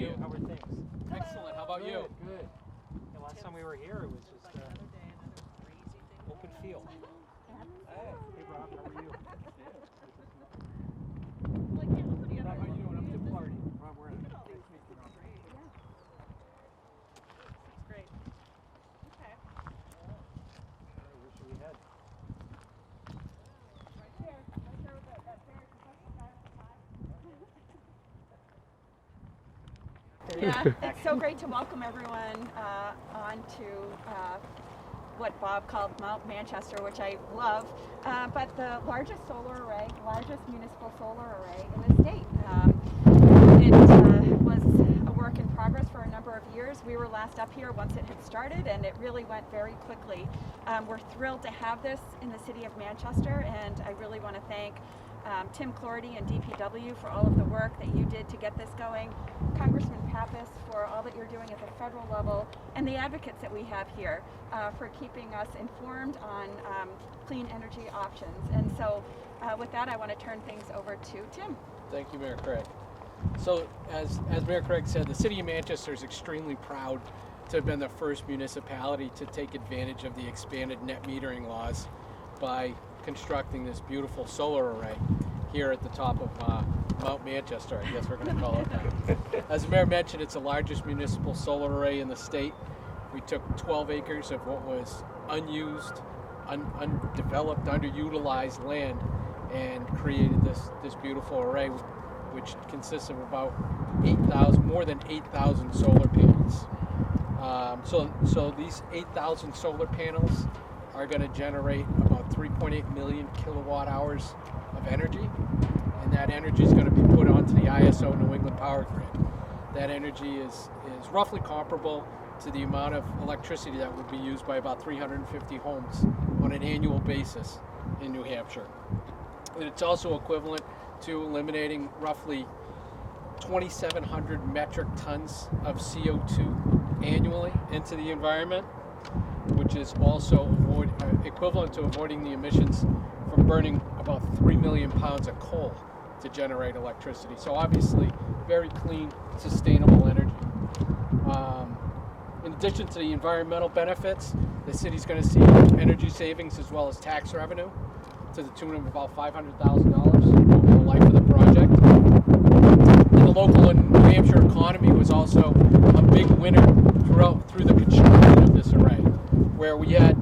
you? How are things? Excellent. How about you? Good. The last time we were here, it was just open field. Hey, Rob, how are you? Rob, how are you doing? I'm Tim Clardy. Rob, we're in. Nice to meet you, Rob. It's great. Okay. Where should we head? Right there with that bear. Yeah, it's so great to welcome everyone on to what Bob called Mount Manchester, which I love, but the largest solar array, largest municipal solar array in the state. It was a work in progress for a number of years. We were last up here once it had started, and it really went very quickly. We're thrilled to have this in the city of Manchester, and I really want to thank Tim Clardy and DPW for all of the work that you did to get this going, Congressman Pappas for all that you're doing at the federal level, and the advocates that we have here for keeping us informed on clean energy options. And so with that, I want to turn things over to Tim. Thank you, Mayor Craig. So as Mayor Craig said, the city of Manchester is extremely proud to have been the first municipality to take advantage of the expanded net metering laws by constructing this beautiful solar array here at the top of Mount Manchester, I guess we're going to call it that. As the mayor mentioned, it's the largest municipal solar array in the state. We took 12 acres of what was unused, undeveloped, underutilized land and created this beautiful array, which consists of about more than 8,000 solar panels. So these 8,000 solar panels are going to generate about 3.8 million kilowatt hours of energy, and that energy is going to be put onto the ISO New England power grid. That energy is roughly comparable to the amount of electricity that would be used by about 350 homes on an annual basis in New Hampshire. And it's also equivalent to eliminating roughly 2,700 metric tons of CO2 annually into the environment, which is also equivalent to avoiding the emissions from burning about 3 million pounds of coal to generate electricity. So obviously, very clean, sustainable energy. In addition to the environmental benefits, the city's going to see energy savings as well as tax revenue to the tune of about $500,000 over the life of the project. And the local and New Hampshire economy was also a big winner through the construction of this array, where we had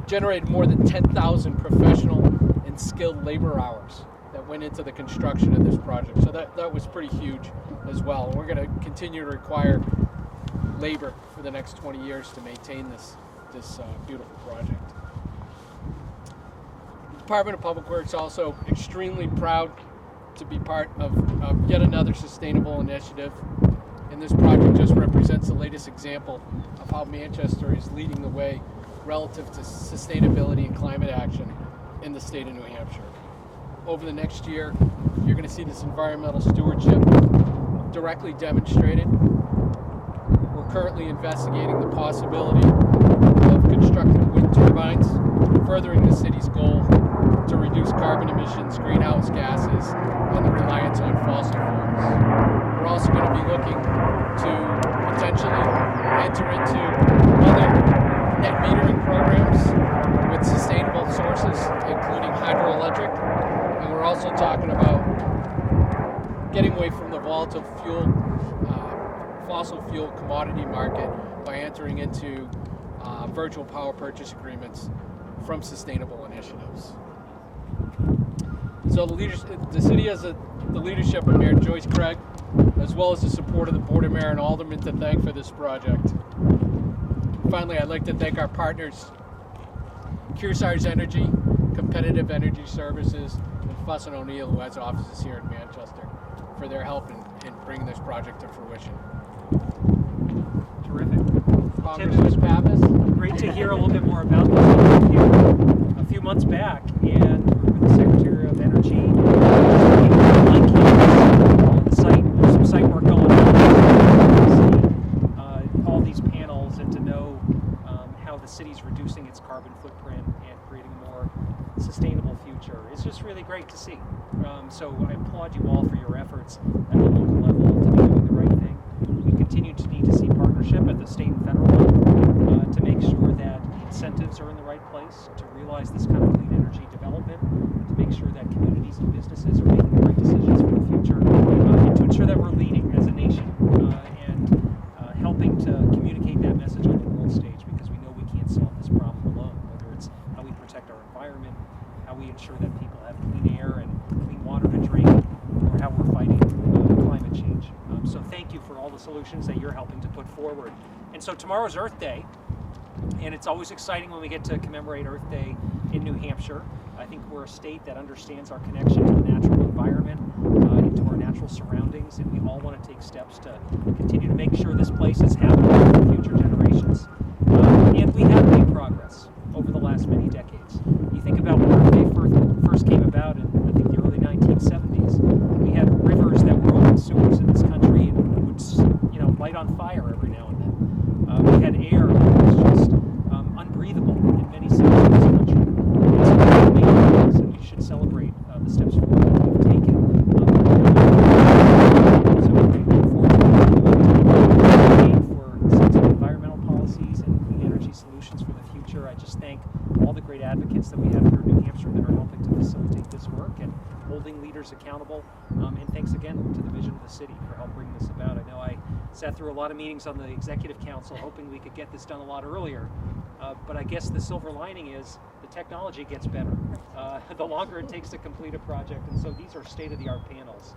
generated more than 10,000 professional and skilled labor hours that went into the construction of this project. So that was pretty huge as well. And we're going to continue to require labor for the next 20 years to maintain this beautiful project. The Department of Public Works also extremely proud to be part of yet another sustainable initiative. And this project just represents the latest example of how Manchester is leading the way relative to sustainability and climate action in the state of New Hampshire. Over the next year, you're going to see this environmental stewardship directly demonstrated. We're currently investigating the possibility of constructing wind turbines, furthering the city's goal to reduce carbon emissions, greenhouse gases, and the reliance on fossil fuels. We're also going to be looking to potentially enter into other net metering programs with sustainable sources, including hydroelectric. And we're also talking about getting away from the volatile fossil fuel commodity market by entering into virtual power purchase agreements from sustainable initiatives. So the city has the leadership of Mayor Joyce Craig, as well as the support of the Board of Mayor and Aldermen to thank for this project. Finally, I'd like to thank our partners, Kearsarge Energy, Competitive Energy Services, and Fuss & O'Neill, who has offices here in Manchester, for their help in bringing this project to fruition. Terrific. Congressman Pappas. Great to hear a little bit more about this. Here a few months back, and with the Secretary of Energy on the site. There's some site work going on to see all these panels and to know how the city's reducing its carbon footprint and creating a more sustainable future. It's just really great to see. So I applaud you all for your efforts at the local level to be doing the right thing. space to realize this kind of clean energy development, to make sure that communities and businesses are making the right decisions for the future, and to ensure that we're leading as a nation and helping to communicate that message on the world stage, because we know we can't solve this problem alone, whether it's how we protect our environment, how we ensure that people have clean air and clean water to drink, or how we're fighting climate change. So thank you for all the solutions that you're helping to put forward. And so tomorrow's Earth Day, and it's always exciting when we get to commemorate Earth Day in New Hampshire. I think we're a state that understands our connection to the natural environment, into our natural surroundings, and we all want to take steps to continue to make sure this place is habitable for future generations. And we have made progress over the last many decades. You think about when Earth Day first came about in, I think, the early 1970s. We had rivers that were open sewers in this country and would, light on fire every now and then. We had air that was just unbreathable in many cities in this country. It's amazing, and we should celebrate the steps forward that we've taken. So we're fortunate for sensitive environmental policies and clean energy solutions for the future. I just thank all the great advocates that we have here in New Hampshire that are helping to facilitate this work and holding leaders accountable. And thanks again to the vision of the city for helping bring this about. I know I sat through a lot of meetings on the Executive Council hoping we could get this done a lot earlier. But I guess the silver lining is the technology gets better the longer it takes to complete a project. And so these are state-of-the-art panels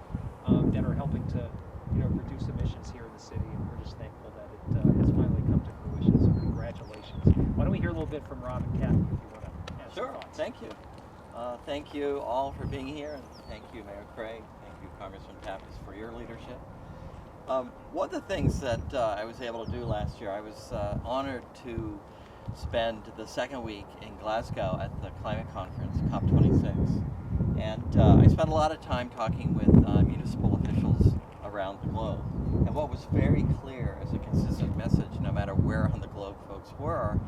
that are helping to reduce emissions here in the city. And we're just thankful that it has finally come to fruition. So congratulations. Why don't we hear a little bit from Rob and Kathy if you want to add some Sure, thoughts. thank you. Thank you all for being here, and thank you, Mayor Craig. Thank you, Congressman Pappas, for your leadership. One of the things that I was able to do last year, I was honored to spend the second week in Glasgow at the climate conference, COP26. And I spent a lot of time talking with municipal officials around the globe. And what was very clear as a consistent message, no matter where on the globe folks were,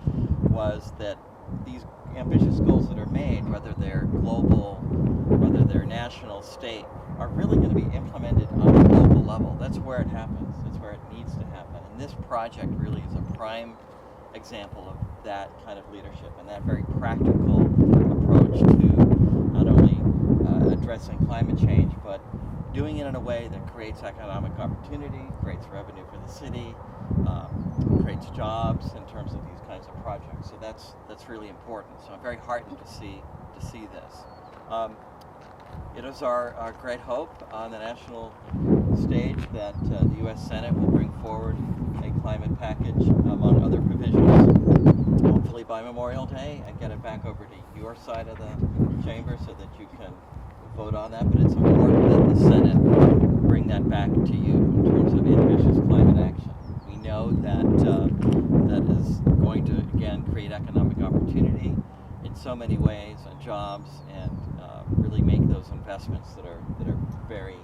was that these ambitious goals that are made, whether they're global, whether they're national, state, are really going to be implemented on a local level. That's where it happens. That's where it needs to happen. And this project really is a prime example of that kind of leadership and that very practical approach to not only addressing climate change, but doing it in a way that creates economic opportunity, creates revenue for the city, creates jobs in terms of these kinds of projects. So that's really important. So I'm very heartened to see this. It is our great hope on the national stage that the U.S. Senate will bring forward a climate package among other provisions, hopefully by Memorial Day, and get it back over to your side of the chamber so that you can vote on that. But it's important that the Senate bring that back to you in terms of ambitious climate action. We know that that is going to, again, create economic opportunity in so many ways, and jobs, and really make those investments that are very,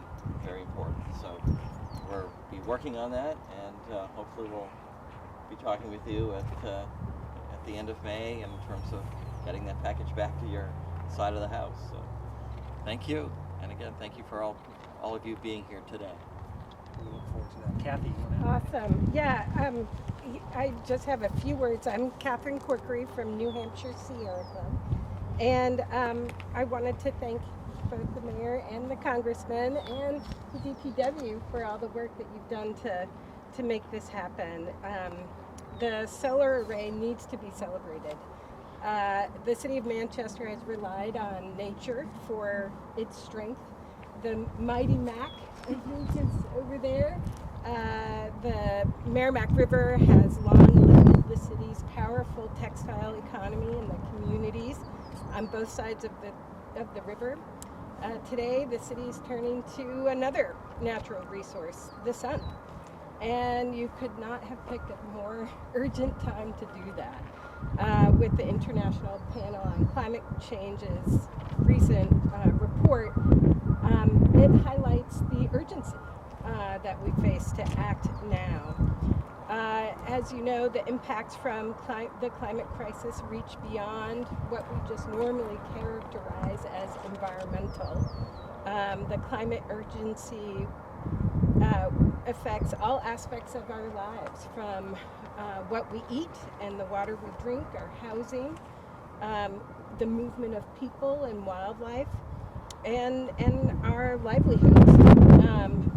very important. So we'll be working on that, and hopefully we'll be talking with you at the end of May in terms of getting that package back to your side of the house. So thank you, and again, thank you for all of you being here today. We look forward to that. Kathy, you want to? Awesome. Yeah, I just have a few words. I'm Catherine Corkery from New Hampshire Sierra Club. And I wanted to thank both the mayor and the congressman and the DPW for all the work that you've done to make this happen. The solar array needs to be celebrated. The city of Manchester has relied on nature for its strength. The mighty Mac, I think, is over there. The Merrimack River has long lifted the city's powerful textile economy and the communities on both sides of the river. Today, the city is turning to another natural resource, the sun. And you could not have picked a more urgent time to do that. With the International Panel on Climate Change's recent report, it highlights the urgency that we face to act now. As you know, the impacts from the climate crisis reach beyond what we just normally characterize as environmental. The climate urgency affects all aspects of our lives, from what we eat and the water we drink, our housing, the movement of people and wildlife, and our livelihoods.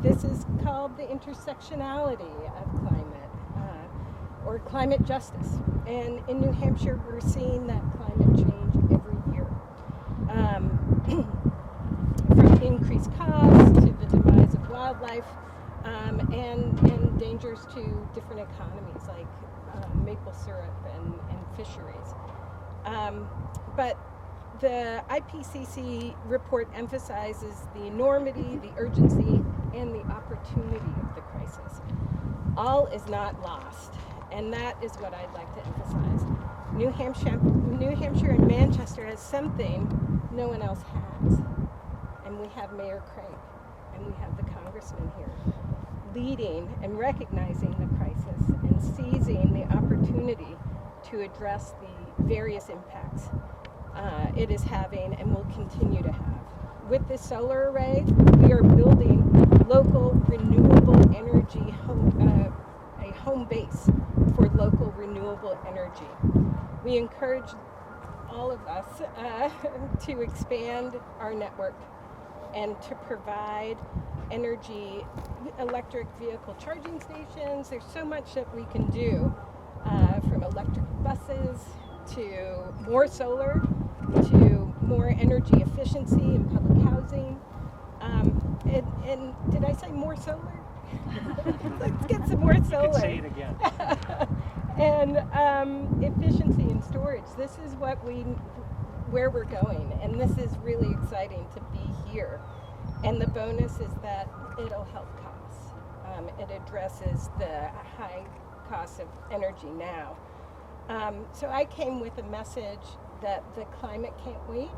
This is called the intersectionality of climate, or climate justice. And in New Hampshire, we're seeing that climate change every year. From increased costs to the demise of wildlife, and dangers to different economies like maple syrup and fisheries. But the IPCC report emphasizes the enormity, the urgency, and the opportunity of the crisis. All is not lost, and that is what I'd like to emphasize. New Hampshire and Manchester has something no one else has, and we have Mayor Craig, and we have the congressman here, leading and recognizing the crisis and seizing the opportunity to address the various impacts it is having and will continue to have. With this solar array, we are building local renewable energy a home base for local renewable energy. We encourage all of us to expand our network and to provide energy, electric vehicle charging stations. There's so much that we can do, from electric buses to more solar to more energy efficiency in public housing. And did I say more solar? Let's get some more solar. You can say it again. And efficiency and storage. This is where we're going, and this is really exciting to be here. And the bonus is that it'll help costs. It addresses the high costs of energy now. So I came with a message that the climate can't wait,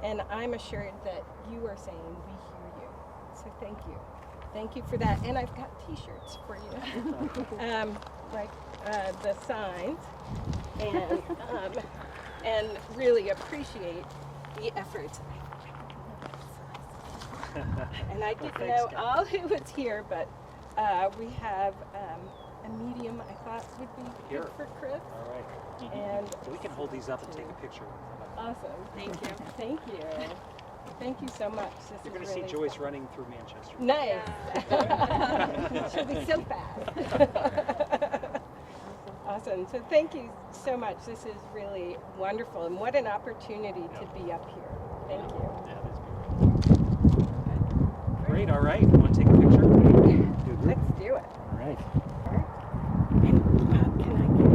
and I'm assured that you are saying we hear you. So thank you. Thank you for that. And I've got t-shirts for you, like the signs, and really appreciate the efforts. And I didn't know all who was here, but we have a medium I thought would be good for Chris. All right. And So we can hold these up and take a picture. awesome. Thank you. Thank you. Thank you so much. This You're is going to see really Joyce fun. running through Manchester. Nice. She'll be so fast. Awesome. So thank you so much. This is really wonderful, and what an opportunity to be up here. Thank you. Yeah, that's beautiful. Great. All right. Want to take a picture? Let's do it. All right. And can I get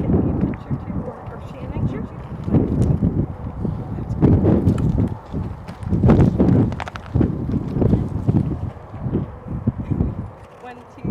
a picture too, or Shannon? Sure. That's great. One, two,